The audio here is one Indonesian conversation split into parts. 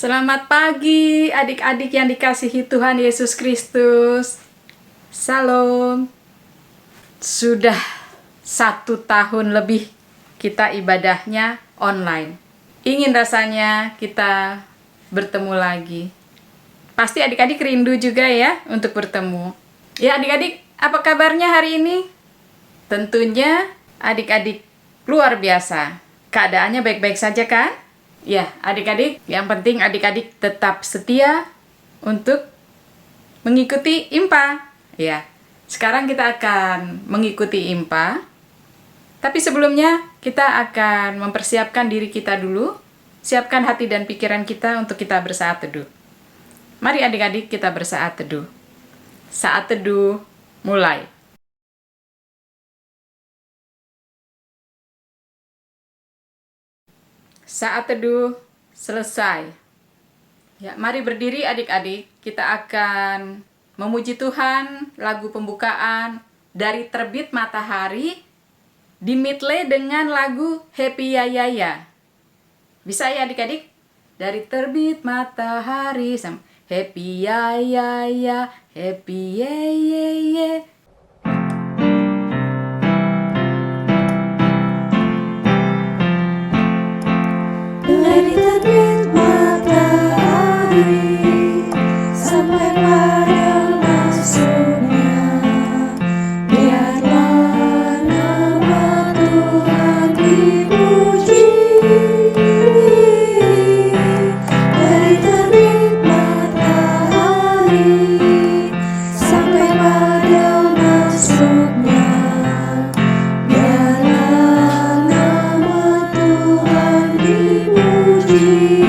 Selamat pagi adik-adik yang dikasihi Tuhan Yesus Kristus. Salam. Sudah 1 tahun lebih kita ibadahnya online. Ingin rasanya kita bertemu lagi. Pasti adik-adik rindu juga ya untuk bertemu. Ya adik-adik, apa kabarnya hari ini? Tentunya adik-adik luar biasa. Keadaannya baik-baik saja kan? Ya, adik-adik, yang penting adik-adik tetap setia untuk mengikuti IMPA. Ya, sekarang kita akan mengikuti IMPA. Tapi sebelumnya, kita akan mempersiapkan diri kita dulu. Siapkan hati dan pikiran kita untuk kita bersaat teduh. Mari adik-adik kita bersaat teduh. Saat teduh, mulai. Saat teduh selesai. Ya, mari berdiri adik-adik. Kita akan memuji Tuhan, lagu pembukaan dari Terbit Matahari dimedley dengan lagu Happy Ya Ya Ya. Bisa ya adik-adik? Dari Terbit Matahari sama Happy Ya Ya Ya, Happy Ye Ye Ye. Dari terbit matahari sampai pada masuknya, biarlah nama Tuhan dipuji. Dari terbit matahari sampai pada masuknya, biarlah nama Tuhan dipuji.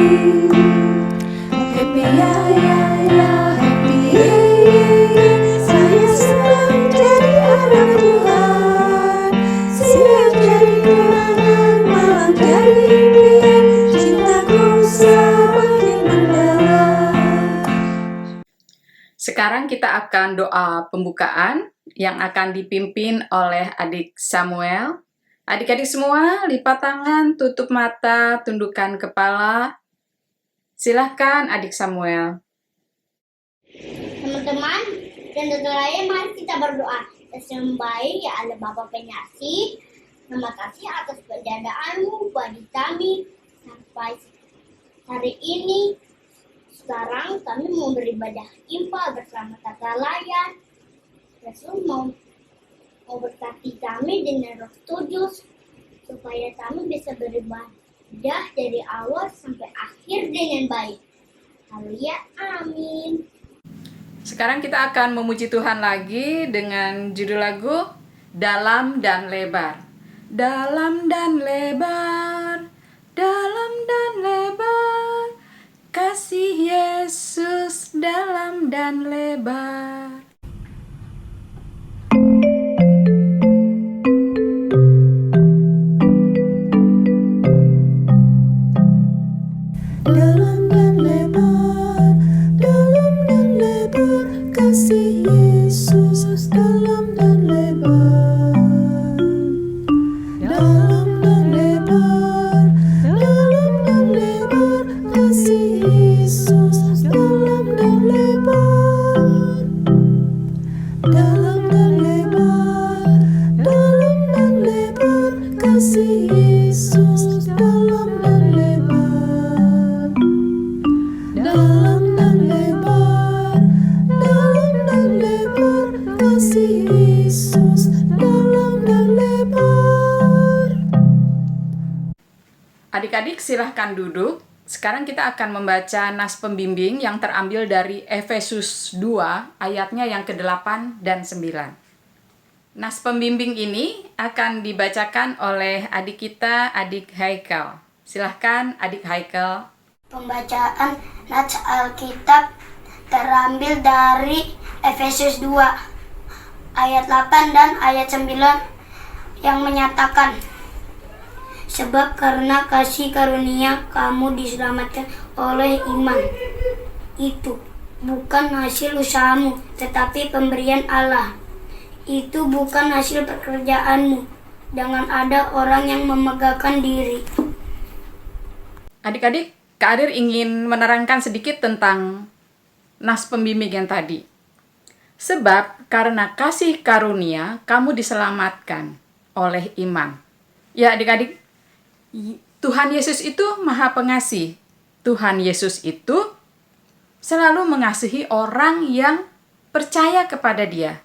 Happy ya ya ya, happy ye ye ye. Saya senang jadi anak Tuhan. Siang jadi kenangan, malam jadi impian. Cintaku semakin mendalam. Sekarang kita akan doa pembukaan yang akan dipimpin oleh adik Samuel. Adik-adik semua, lipat tangan, tutup mata, tundukkan kepala. Silahkan adik Samuel. Teman-teman dan saudara, mari kita berdoa. Tersembahin ya Allah Bapa Penyasih. Terima kasih atas penjagaanmu bagi kami sampai hari ini. Sekarang kami mau beribadah IMPA bersama kakak layan. Yesus mau berkati kami dengan Roh Kudus supaya kami bisa beribadah dari awal sampai akhir dengan baik. Haleluya, amin. Sekarang kita akan memuji Tuhan lagi dengan judul lagu Dalam dan Lebar. Dalam dan lebar, dalam dan lebar, kasih Yesus dalam dan lebar. Dalam dan lebar, kasih Yesus dalam dan lebar. Dalam dan lebar, kasih Yesus dalam dan lebar. Dalam dan lebar, kasih Yesus dalam dan lebar. Dalam dan lebar, kasih Yesus dalam dan lebar. Adik-adik silahkan duduk. Sekarang kita akan membaca nas pembimbing yang terambil dari Efesus 2 ayatnya yang ke-8 dan 9. Nas pembimbing ini akan dibacakan oleh adik kita, adik Haikal. Silahkan adik Haikal. Pembacaan nats Alkitab terambil dari Efesus 2 ayat 8 dan ayat 9 yang menyatakan, sebab karena kasih karunia kamu diselamatkan oleh iman. Itu bukan hasil usahamu, tetapi pemberian Allah. Itu bukan hasil pekerjaanmu. Jangan ada orang yang memegahkan diri. Adik-adik, Kak Adir ingin menerangkan sedikit tentang nas pembimbing yang tadi. Sebab karena kasih karunia kamu diselamatkan oleh iman. Ya adik-adik, Tuhan Yesus itu Maha Pengasih. Tuhan Yesus itu selalu mengasihi orang yang percaya kepada Dia.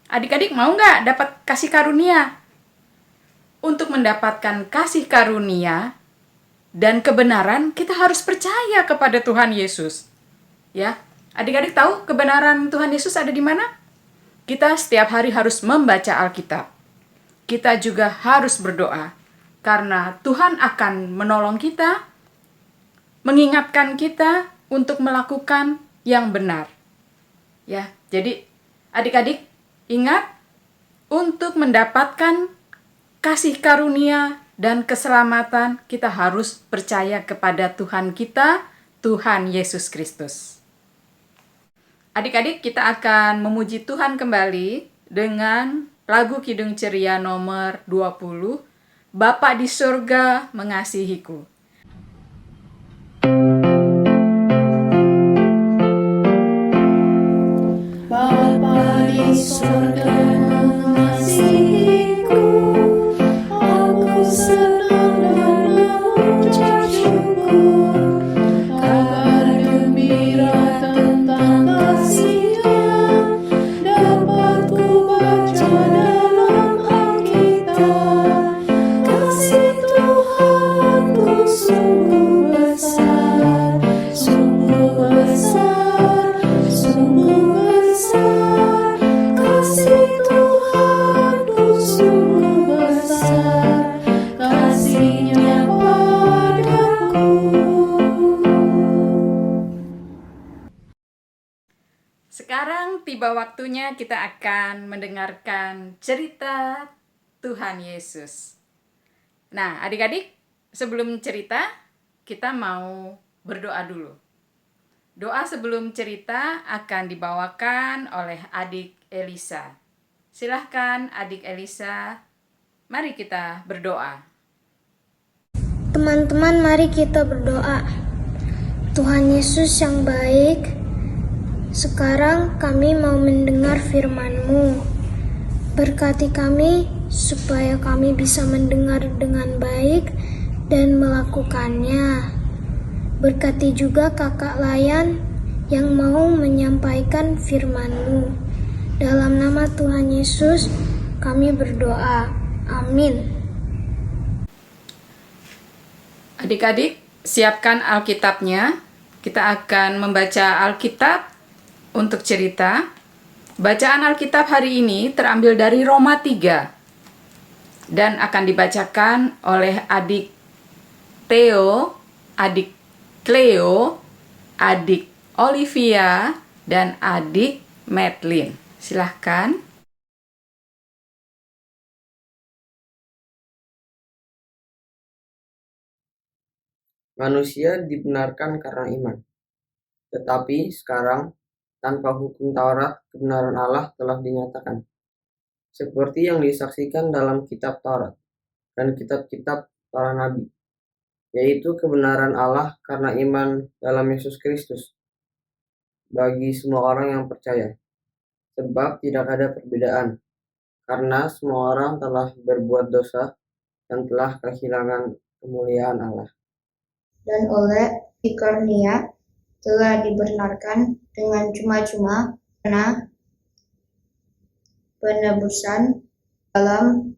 Adik-adik mau nggak dapat kasih karunia? Untuk mendapatkan kasih karunia dan kebenaran, kita harus percaya kepada Tuhan Yesus. Ya, adik-adik tahu kebenaran Tuhan Yesus ada di mana? Kita setiap hari harus membaca Alkitab. Kita juga harus berdoa, karena Tuhan akan menolong kita, mengingatkan kita untuk melakukan yang benar. Ya, jadi adik-adik ingat, untuk mendapatkan kasih karunia dan keselamatan, kita harus percaya kepada Tuhan kita, Tuhan Yesus Kristus. Adik-adik, kita akan memuji Tuhan kembali dengan lagu Kidung Ceria nomor 20, Bapa di surga mengasihiku. Bapa di surga mengasihiku, aku senang dan mengucap syukur. Kabar gembira tentang kasih-Nya dapat ku baca dalam Alkitab. Kasih Tuhanku sungguh besar, sungguh besar, sungguh besar. Kasih Tuhanku sungguh besar, kasih-Nya padaku. Sekarang tiba waktunya kita akan mendengarkan cerita Tuhan Yesus. Nah, adik-adik, sebelum cerita, kita mau berdoa dulu. Doa sebelum cerita akan dibawakan oleh adik Elisa. Silahkan adik Elisa, mari kita berdoa. Teman-teman, mari kita berdoa. Tuhan Yesus yang baik, sekarang kami mau mendengar firman-Mu. Berkati kami supaya kami bisa mendengar dengan baik dan melakukannya. Berkati juga kakak Layan yang mau menyampaikan firman-Mu. Dalam nama Tuhan Yesus, kami berdoa. Amin. Adik-adik, siapkan Alkitabnya. Kita akan membaca Alkitab untuk cerita. Bacaan Alkitab hari ini terambil dari Roma 3 dan akan dibacakan oleh adik Theo, adik Cleo, adik Olivia, dan adik Madeline. Silahkan. Manusia dibenarkan karena iman. Tetapi sekarang, tanpa hukum Taurat, kebenaran Allah telah dinyatakan. Seperti yang disaksikan dalam kitab Taurat dan kitab-kitab para nabi, yaitu kebenaran Allah karena iman dalam Yesus Kristus bagi semua orang yang percaya. Sebab tidak ada perbedaan, karena semua orang telah berbuat dosa dan telah kehilangan kemuliaan Allah. Dan oleh karunia telah dibenarkan dengan cuma-cuma karena penebusan dalam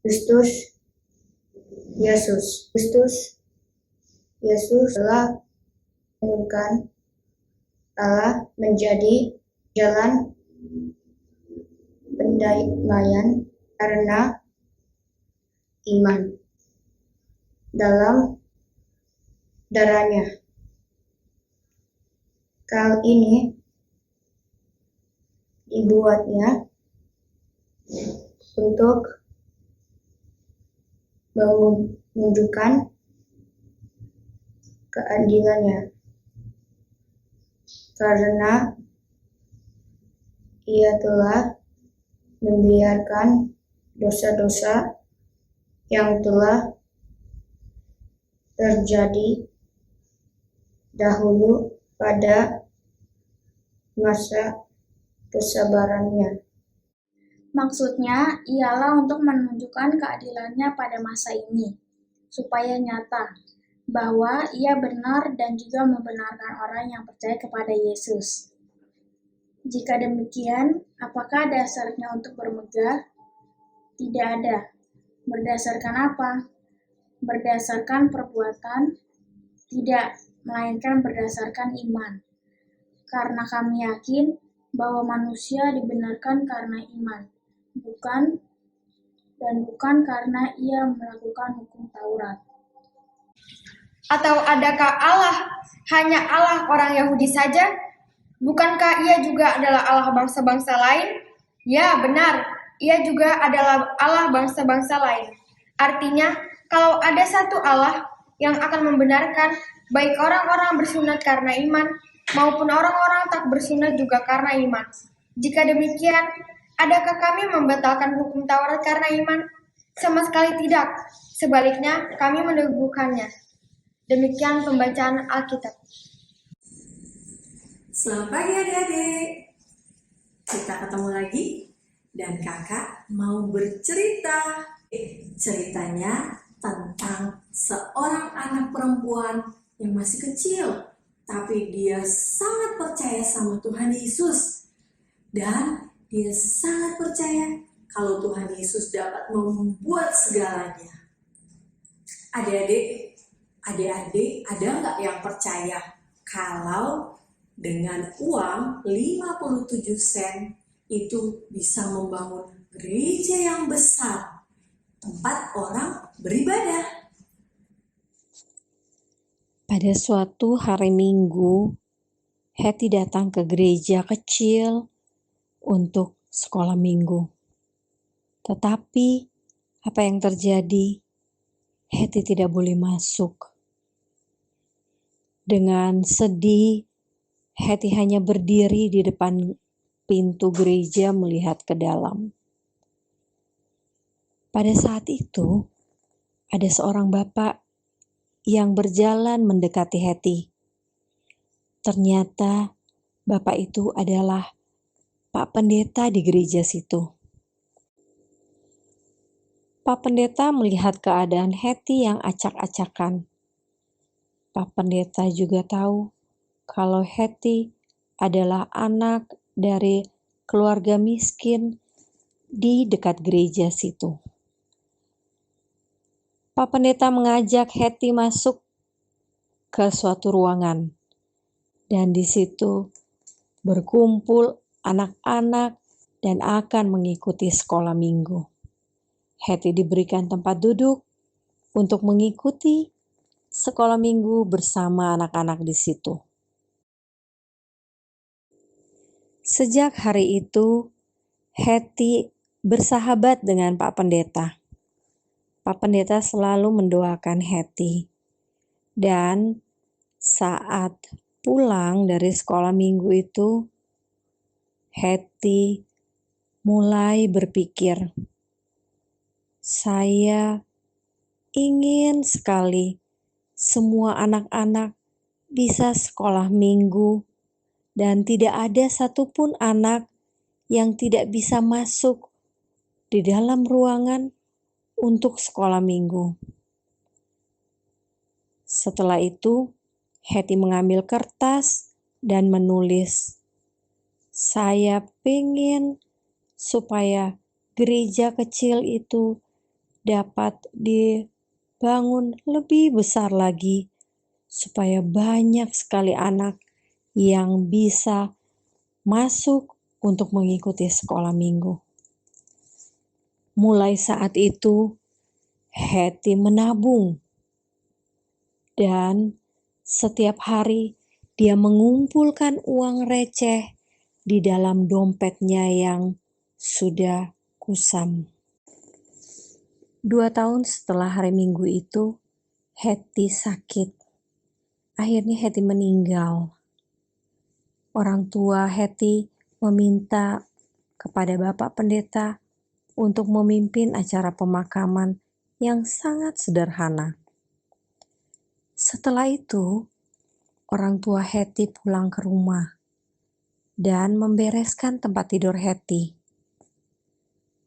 Kristus Yesus. Kristus Yesus telah menunjukkan Allah menjadi jalan pendamaian karena iman dalam darahnya. Hal ini dibuatnya untuk menunjukkan keadilannya, karena Ia telah membiarkan dosa-dosa yang telah terjadi dahulu pada masa kesabarannya. Maksudnya ialah untuk menunjukkan keadilannya pada masa ini, supaya nyata bahwa ia benar dan juga membenarkan orang yang percaya kepada Yesus. Jika demikian, apakah dasarnya untuk bermegah? Tidak ada. Berdasarkan apa? Berdasarkan perbuatan? Tidak, melainkan berdasarkan iman. Karena kami yakin bahwa manusia dibenarkan karena iman, bukan karena ia melakukan hukum Taurat. Atau adakah Allah hanya Allah orang Yahudi saja? Bukankah ia juga adalah Allah bangsa-bangsa lain? Ya, benar. Ia juga adalah Allah bangsa-bangsa lain. Artinya, kalau ada satu Allah yang akan membenarkan baik orang-orang bersunat karena iman maupun orang-orang tak bersunat juga karena iman. Jika demikian, adakah kami membatalkan hukum Taurat karena iman? Sama sekali tidak. Sebaliknya, kami meneguhkannya. Demikian pembacaan Alkitab. Selamat pagi adik-adik. Kita ketemu lagi dan kakak mau bercerita. Ceritanya tentang seorang anak perempuan yang masih kecil, tapi dia sangat percaya sama Tuhan Yesus. Dan dia sangat percaya kalau Tuhan Yesus dapat membuat segalanya. Adik-adik, ada nggak yang percaya kalau dengan uang 57 sen itu bisa membangun gereja yang besar, tempat orang beribadah? Pada suatu hari Minggu, Hetty datang ke gereja kecil untuk sekolah minggu. Tetapi, apa yang terjadi? Hetty tidak boleh masuk. Dengan sedih, Hetty hanya berdiri di depan pintu gereja melihat ke dalam. Pada saat itu, ada seorang bapak yang berjalan mendekati Hetty. Ternyata bapak itu adalah Pak Pendeta di gereja situ. Pak Pendeta melihat keadaan Hetty yang acak-acakan. Pak Pendeta juga tahu kalau Hetty adalah anak dari keluarga miskin di dekat gereja situ. Pak Pendeta mengajak Hetty masuk ke suatu ruangan, dan di situ berkumpul anak-anak dan akan mengikuti sekolah minggu. Hetty diberikan tempat duduk untuk mengikuti sekolah minggu bersama anak-anak di situ. Sejak hari itu, Hetty bersahabat dengan Pak Pendeta. Pak Pendeta selalu mendoakan Hetty. Dan saat pulang dari sekolah minggu itu, Hetty mulai berpikir, saya ingin sekali semua anak-anak bisa sekolah minggu dan tidak ada satupun anak yang tidak bisa masuk di dalam ruangan untuk sekolah minggu. Setelah itu, Hetty mengambil kertas dan menulis, saya pengen supaya gereja kecil itu dapat dibangun lebih besar lagi, supaya banyak sekali anak yang bisa masuk untuk mengikuti sekolah minggu. Mulai saat itu, Hetty menabung. Dan setiap hari dia mengumpulkan uang receh di dalam dompetnya yang sudah kusam. 2 tahun setelah hari Minggu itu, Hetty sakit. Akhirnya Hetty meninggal. Orang tua Hetty meminta kepada Bapak Pendeta untuk memimpin acara pemakaman yang sangat sederhana. Setelah itu, orang tua Hetty pulang ke rumah dan membereskan tempat tidur Hetty.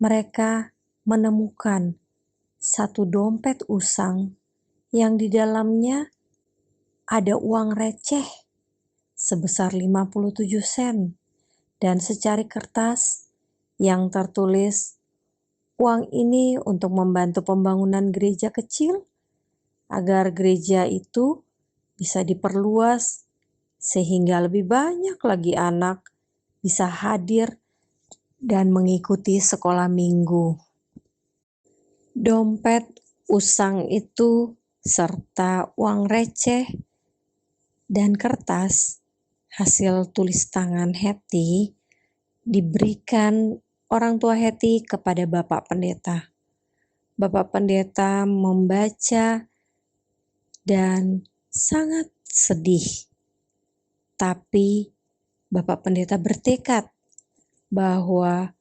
Mereka menemukan satu dompet usang yang di dalamnya ada uang receh sebesar 57 sen dan secari kertas yang tertulis, "Uang ini untuk membantu pembangunan gereja kecil agar gereja itu bisa diperluas sehingga lebih banyak lagi anak bisa hadir dan mengikuti sekolah minggu." Dompet usang itu serta uang receh dan kertas hasil tulis tangan Hetty diberikan orang tua Hetty kepada Bapak Pendeta. Bapak Pendeta membaca dan sangat sedih. Tapi Bapak Pendeta bertekad bahwa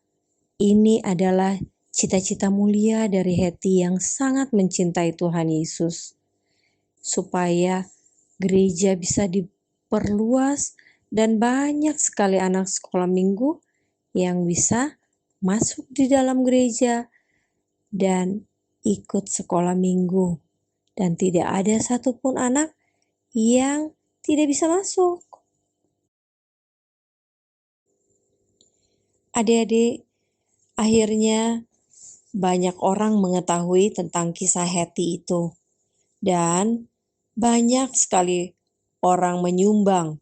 ini adalah cita-cita mulia dari Hetty yang sangat mencintai Tuhan Yesus, supaya gereja bisa diperluas dan banyak sekali anak sekolah minggu yang bisa masuk di dalam gereja dan ikut sekolah minggu. Dan tidak ada satupun anak yang tidak bisa masuk. Adik-adik, akhirnya banyak orang mengetahui tentang kisah Hetty itu. Dan banyak sekali orang menyumbang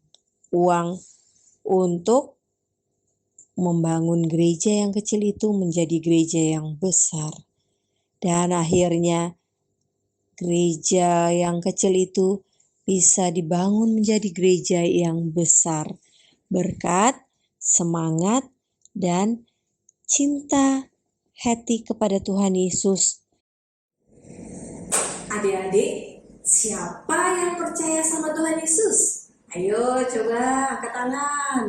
uang untuk membangun gereja yang kecil itu menjadi gereja yang besar. Dan akhirnya gereja yang kecil itu bisa dibangun menjadi gereja yang besar berkat semangat dan cinta Hetty kepada Tuhan Yesus. Adik-adik, siapa yang percaya sama Tuhan Yesus? Ayo coba angkat tangan.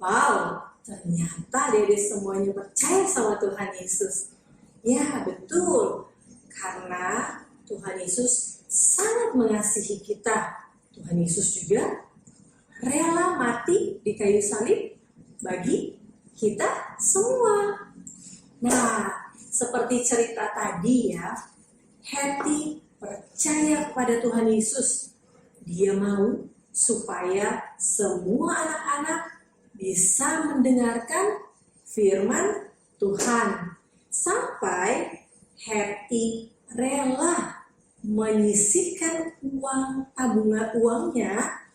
Wow, ternyata adik-adik semuanya percaya sama Tuhan Yesus. Ya, betul. Karena Tuhan Yesus sangat mengasihi kita. Tuhan Yesus juga rela mati di kayu salib bagi kita semua. Nah, seperti cerita tadi ya, Hetty percaya kepada Tuhan Yesus. Dia mau supaya semua anak-anak bisa mendengarkan firman Tuhan. Sampai Hetty rela menyisihkan tabungan uangnya,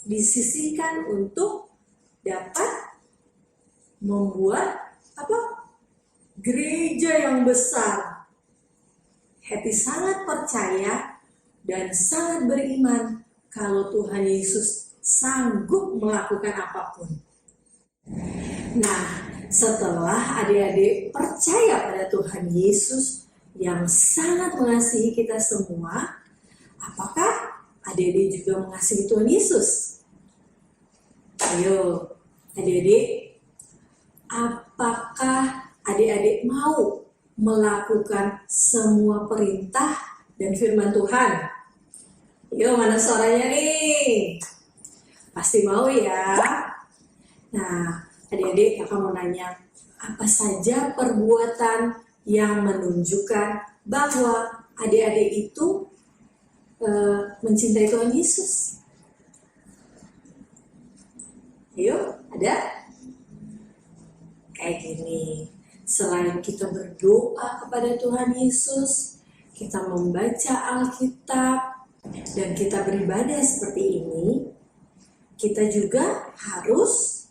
disisihkan untuk dapat membuat gereja yang besar. Hetty sangat percaya dan sangat beriman kalau Tuhan Yesus sanggup melakukan apapun. Nah, setelah adik-adik percaya pada Tuhan Yesus yang sangat mengasihi kita semua, apakah adik-adik juga mengasihi Tuhan Yesus? Ayo, adik-adik, apakah adik-adik mau melakukan semua perintah dan firman Tuhan? Yuk, mana suaranya nih? Pasti mau ya. Nah, adik-adik, kakak mau nanya, apa saja perbuatan yang menunjukkan bahwa adik-adik itu mencintai Tuhan Yesus? Ayo, ada? Kayak gini, selain kita berdoa kepada Tuhan Yesus, kita membaca Alkitab, dan kita beribadah seperti ini, kita juga harus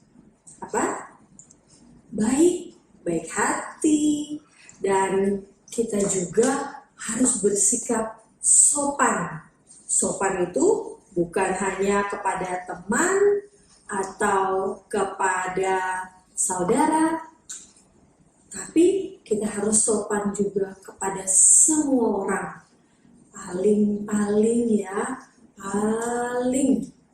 baik hati, dan kita juga harus bersikap sopan. Sopan itu bukan hanya kepada teman atau kepada saudara, tapi kita harus sopan juga kepada semua orang. Paling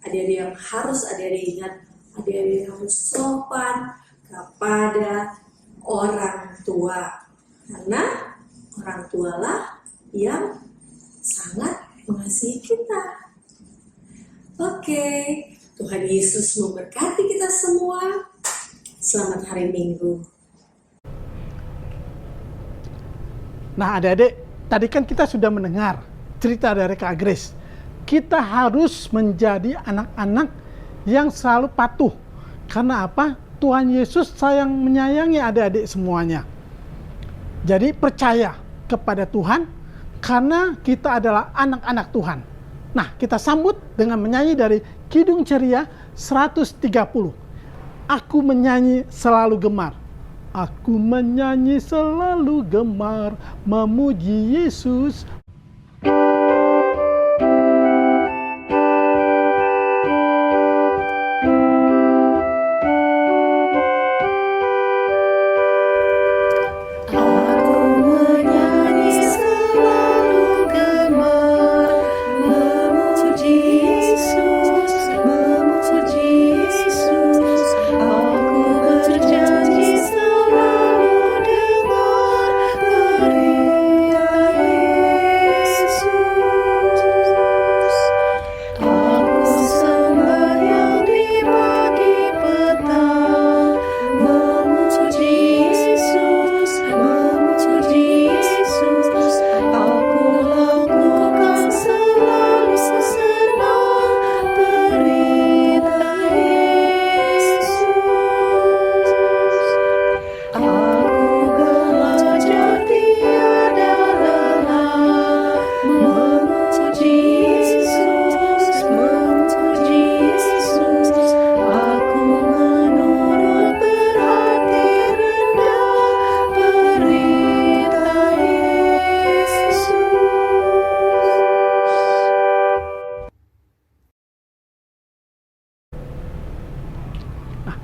adik-adik yang harus adik-adik ingat, adik-adik harus sopan kepada orang tua, karena orang tualah yang sangat mengasihi kita. Oke, Tuhan Yesus memberkati kita semua. Selamat hari Minggu. Nah adik-adik, tadi kan kita sudah mendengar cerita dari Kak Grace. Kita harus menjadi anak-anak yang selalu patuh. Karena apa? Tuhan Yesus menyayangi adik-adik semuanya. Jadi percaya kepada Tuhan karena kita adalah anak-anak Tuhan. Nah, kita sambut dengan menyanyi dari Kidung Ceria 130. Aku menyanyi selalu gemar. Aku menyanyi selalu gemar, memuji Yesus.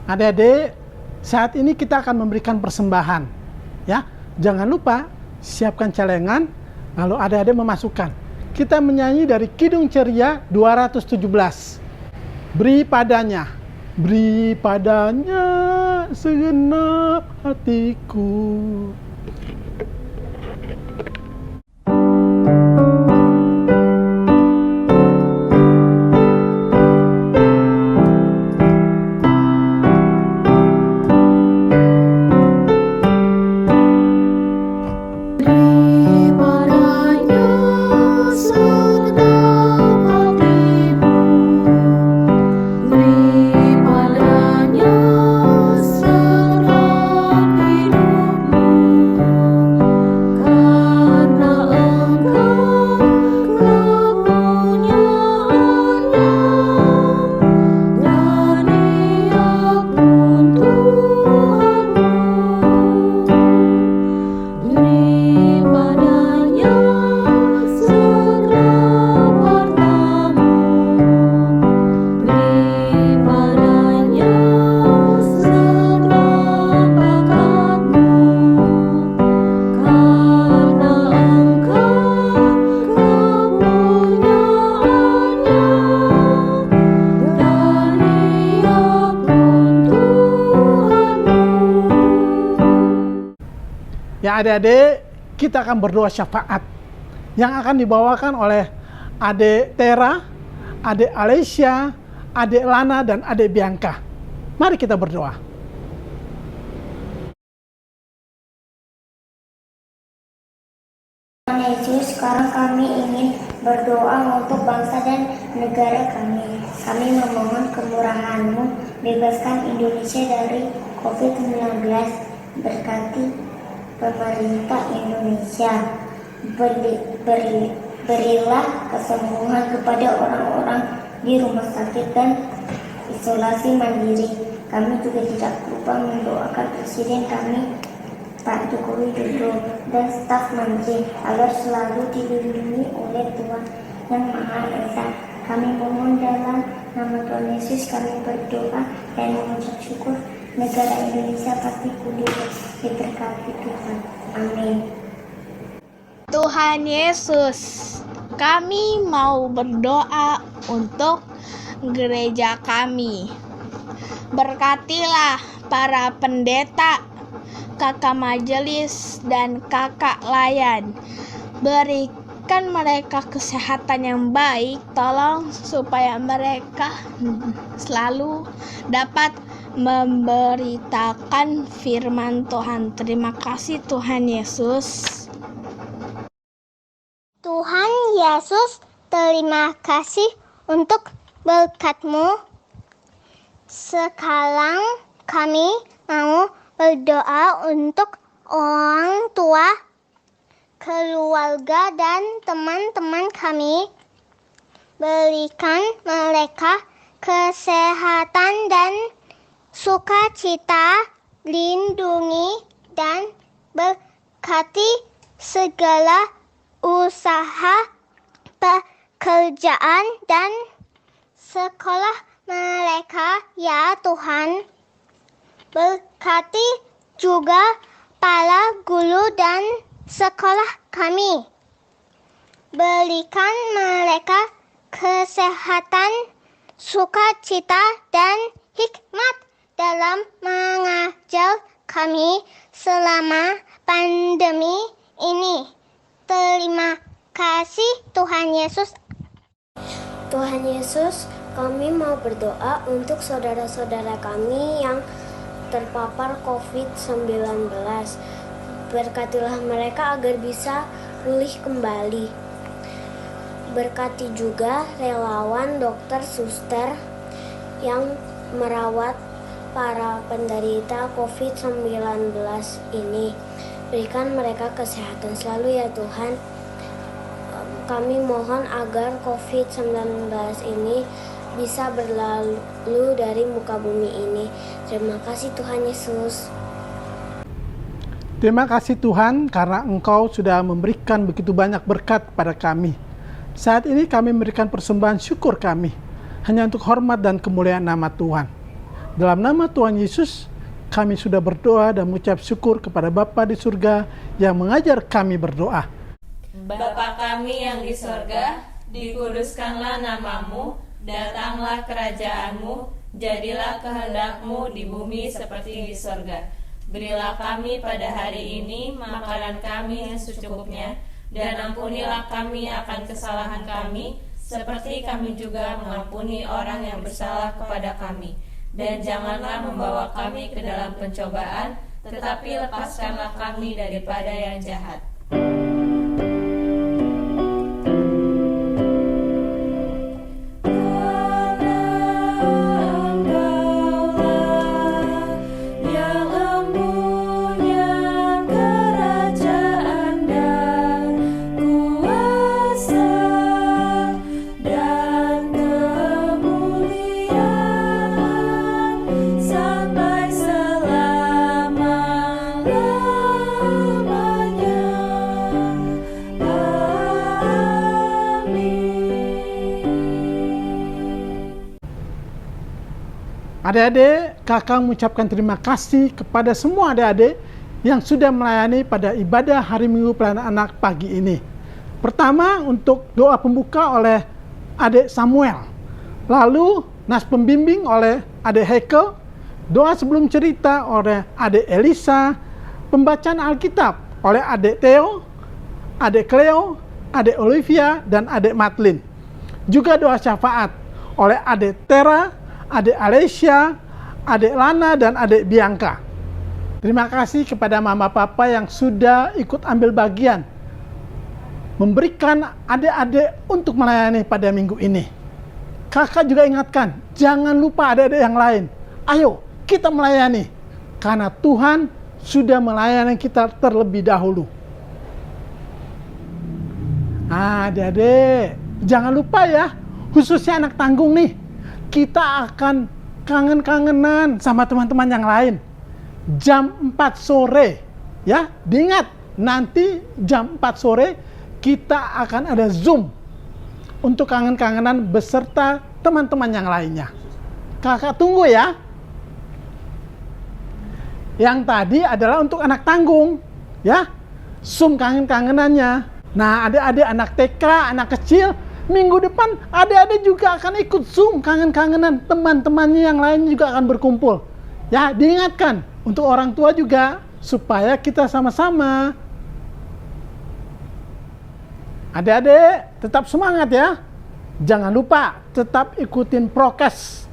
Adik-adik, saat ini kita akan memberikan persembahan. Ya, jangan lupa siapkan celengan, lalu adik-adik memasukkan. Kita menyanyi dari Kidung Ceria 217. Beri padanya segenap hatiku. Ya adik-adik, kita akan berdoa syafaat yang akan dibawakan oleh adik Tera, adik Alessia, adik Lana, dan adik Bianca. Mari kita berdoa. Tuhan Yesus, sekarang kami ingin berdoa untuk bangsa dan negara kami. Kami memohon kemurahan-Mu, bebaskan Indonesia dari COVID-19, berkati pemerintah Indonesia, berilah kesembuhan kepada orang-orang di rumah sakit dan isolasi mandiri. Kami juga tidak lupa mendoakan Presiden kami, Pak Joko Widodo, dan staf menteri agar selalu dilindungi oleh Tuhan Yang Maha Esa. Kami mohon dalam nama Tuhan Yesus kami berdoa dan mengucap syukur. Negara Indonesia pasti kudus diberkati Tuhan. Amin. Tuhan Yesus, kami mau berdoa untuk gereja kami. Berkatilah para pendeta, kakak majelis, dan kakak layan. berikan mereka kesehatan yang baik. Tolong supaya mereka selalu dapat memberitakan firman Tuhan. Terima kasih Tuhan Yesus. Tuhan Yesus, terima kasih untuk berkat-Mu. Sekarang kami mau berdoa untuk orang tua, keluarga, dan teman-teman kami. Berikan mereka kesehatan dan sukacita, lindungi dan berkati segala usaha, pekerjaan, dan sekolah mereka, ya Tuhan. Berkati juga para guru dan sekolah kami. Berikan mereka kesehatan, sukacita, dan hikmat dalam mengajar kami selama pandemi ini. Terima kasih Tuhan Yesus. Tuhan Yesus, kami mau berdoa untuk saudara-saudara kami yang terpapar COVID-19. Berkatilah mereka agar bisa pulih kembali. Berkati juga relawan, dokter, suster yang merawat para penderita COVID-19 ini. Berikan mereka kesehatan selalu ya Tuhan. Kami mohon agar COVID-19 ini bisa berlalu dari muka bumi ini. Terima kasih Tuhan Yesus. Terima kasih Tuhan karena Engkau sudah memberikan begitu banyak berkat pada kami. Saat ini kami memberikan persembahan syukur kami hanya untuk hormat dan kemuliaan nama Tuhan. Dalam nama Tuhan Yesus, kami sudah berdoa dan mengucap syukur kepada Bapa di surga yang mengajar kami berdoa. Bapa kami yang di sorga, dikuduskanlah namamu, datanglah kerajaan-Mu, jadilah kehendak-Mu di bumi seperti di sorga. Berilah kami pada hari ini makanan kami yang secukupnya, dan ampunilah kami akan kesalahan kami, seperti kami juga mengampuni orang yang bersalah kepada kami. Dan janganlah membawa kami ke dalam pencobaan, tetapi lepaskanlah kami daripada yang jahat. Adik-adik, kakak mengucapkan terima kasih kepada semua adik-adik yang sudah melayani pada ibadah hari Minggu Pelayanan Anak pagi ini. Pertama, untuk doa pembuka oleh adik Samuel. Lalu, nas pembimbing oleh adik Hekel. Doa sebelum cerita oleh adik Elisa. Pembacaan Alkitab oleh adik Theo, adik Cleo, adik Olivia, dan adik Matlin. Juga doa syafaat oleh adik Tera, adik Alessia, adik Lana, dan adik Bianca. Terima kasih kepada mama papa yang sudah ikut ambil bagian memberikan adik-adik untuk melayani pada minggu ini. Kakak juga ingatkan, jangan lupa adik-adik yang lain. Ayo kita melayani, karena Tuhan sudah melayani kita terlebih dahulu. Adik-adik, jangan lupa ya, khususnya anak tanggung nih, kita akan kangen-kangenan sama teman-teman yang lain. Jam 4 sore, ya, diingat, nanti jam 4 sore kita akan ada Zoom untuk kangen-kangenan beserta teman-teman yang lainnya. Kakak tunggu ya. Yang tadi adalah untuk anak tanggung, ya, Zoom kangen-kangenannya. Nah, adik-adik anak TK, anak kecil, minggu depan adik-adik juga akan ikut Zoom kangen-kangenan, teman-temannya yang lain juga akan berkumpul. Ya, diingatkan untuk orang tua juga supaya kita sama-sama. Adik-adik tetap semangat ya. Jangan lupa tetap ikutin prokes.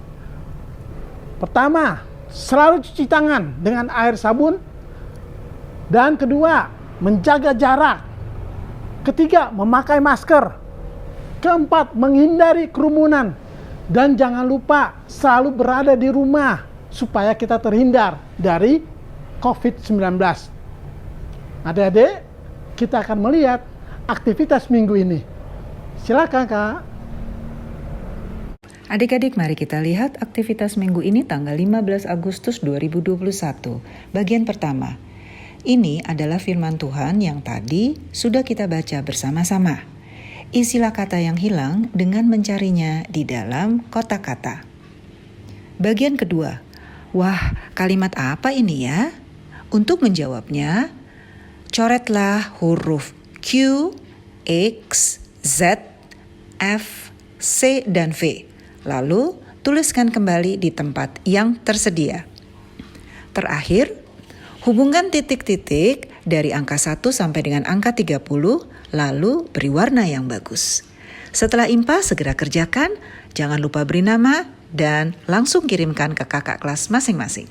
Pertama, selalu cuci tangan dengan air sabun. Dan kedua, menjaga jarak. Ketiga, memakai masker. Keempat, menghindari kerumunan. Dan jangan lupa selalu berada di rumah supaya kita terhindar dari COVID-19. Adik-adik, kita akan melihat aktivitas minggu ini. Silakan, Kak. Adik-adik, mari kita lihat aktivitas minggu ini tanggal 15 Agustus 2021. Bagian pertama. Ini adalah firman Tuhan yang tadi sudah kita baca bersama-sama. Isilah kata yang hilang dengan mencarinya di dalam kotak kata. Bagian kedua. Wah, kalimat apa ini ya? Untuk menjawabnya, coretlah huruf Q, X, Z, F, C, dan V. Lalu, tuliskan kembali di tempat yang tersedia. Terakhir, hubungkan titik-titik dari angka 1 sampai dengan angka 30, lalu beri warna yang bagus. Setelah impas, segera kerjakan, jangan lupa beri nama, dan langsung kirimkan ke kakak kelas masing-masing.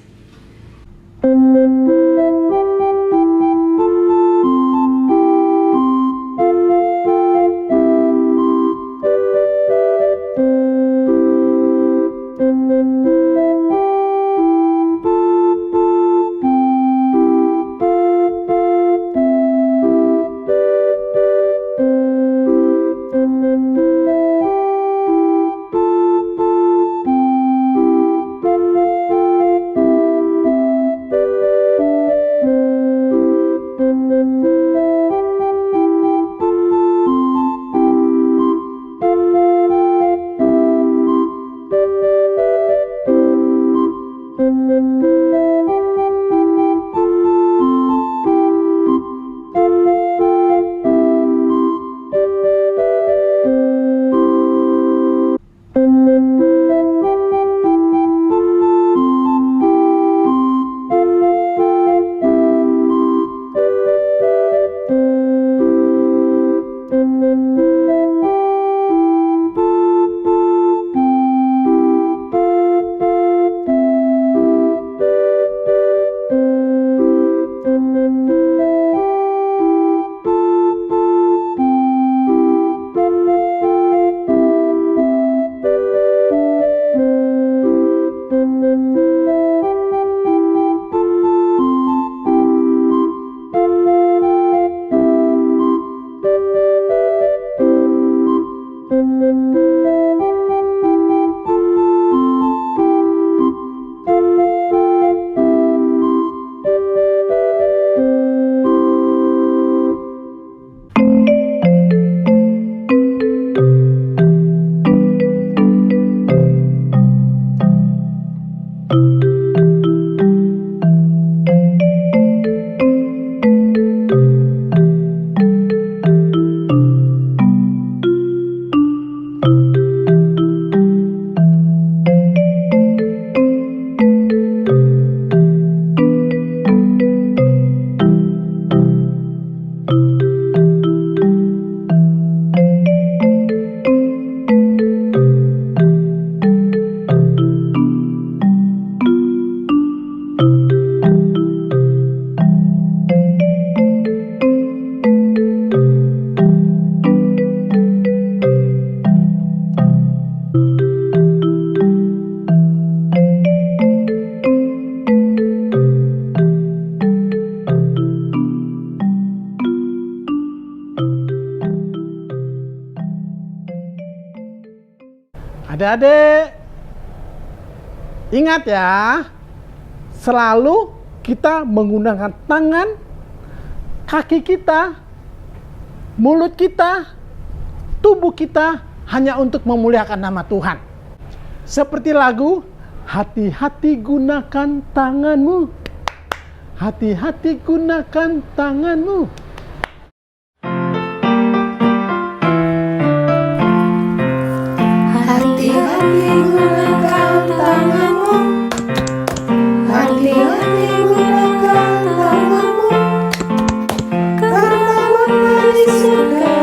Adik-adik, ingat ya, selalu kita menggunakan tangan, kaki kita, mulut kita, tubuh kita hanya untuk memuliakan nama Tuhan. Seperti lagu, hati-hati gunakan tanganmu, hati-hati gunakan tanganmu. Hati-hati gunakan tanganmu, hati-hati gunakan tanganmu, karena Bapa di surga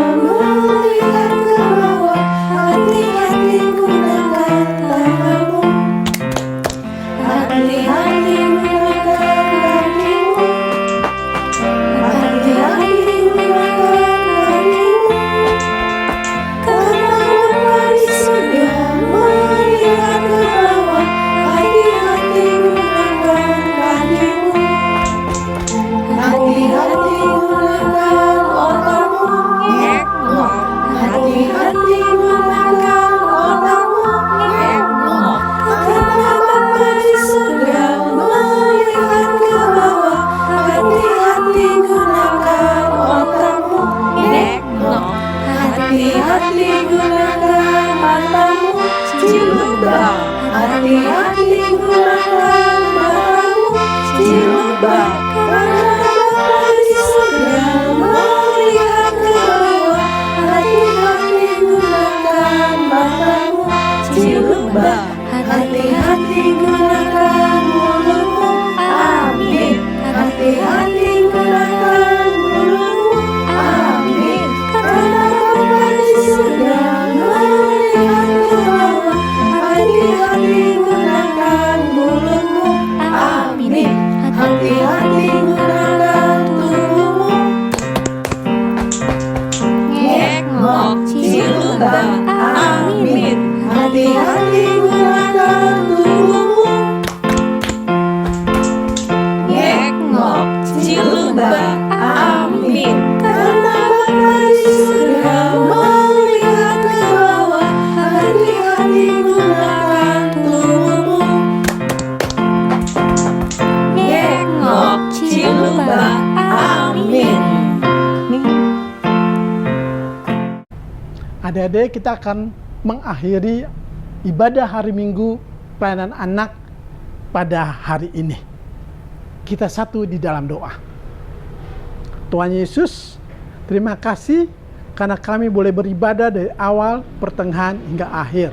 hati-hati gunakan kakimu, hati-hati gunakan kakimu, karena Bapa di surga melihat ke bawah. Hati-hati gunakan kakimu, hati-hati gunakan otakmu, hati-hati gunakan otakmu, karena Bapa di surga melihat ke bawah. Hati-hati gunakan otakmu, hati-hati gunakan matamu, cilubah. Hati-hati gunakan matamu, cilubah, karena Bapa di surga melihat ke bawah. Hati-hati gunakan matamu, cilubah. Hati-hati gunakan mulutmu, amin. Hati-hati gunakan mulutmu, amin. Karena Bapa di surga melihat ke bawah. Hati-hati gunakan mulutmu, amin. Hati-hati gunakan tubuhmu, ngek-ngok, cilubah, amin. Hati-hati gunakan tubuhmu, ngek-ngok, cilubah, amin. Karena Bapa di surga melihat ke bawah. Hati-hati gunakan tubuhmu, ngek-ngok, cilubah, amin. Adik-adik, kita akan mengakhiri ibadah hari Minggu pelayanan anak pada hari ini. Kita satu di dalam doa. Tuhan Yesus, terima kasih karena kami boleh beribadah dari awal, pertengahan, hingga akhir.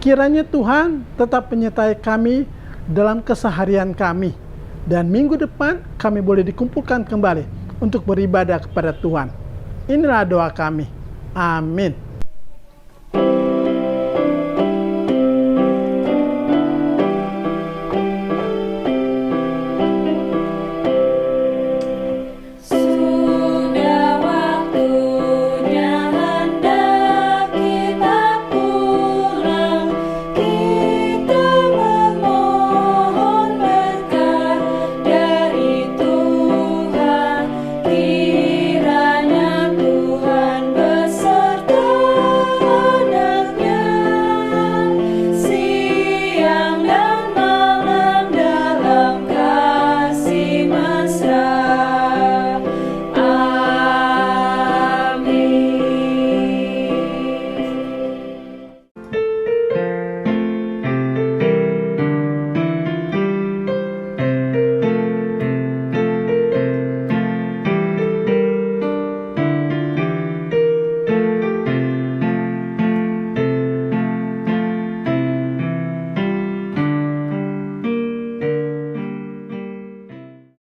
Kiranya Tuhan tetap menyertai kami dalam keseharian kami. Dan minggu depan kami boleh dikumpulkan kembali untuk beribadah kepada Tuhan. Inilah doa kami. Amin.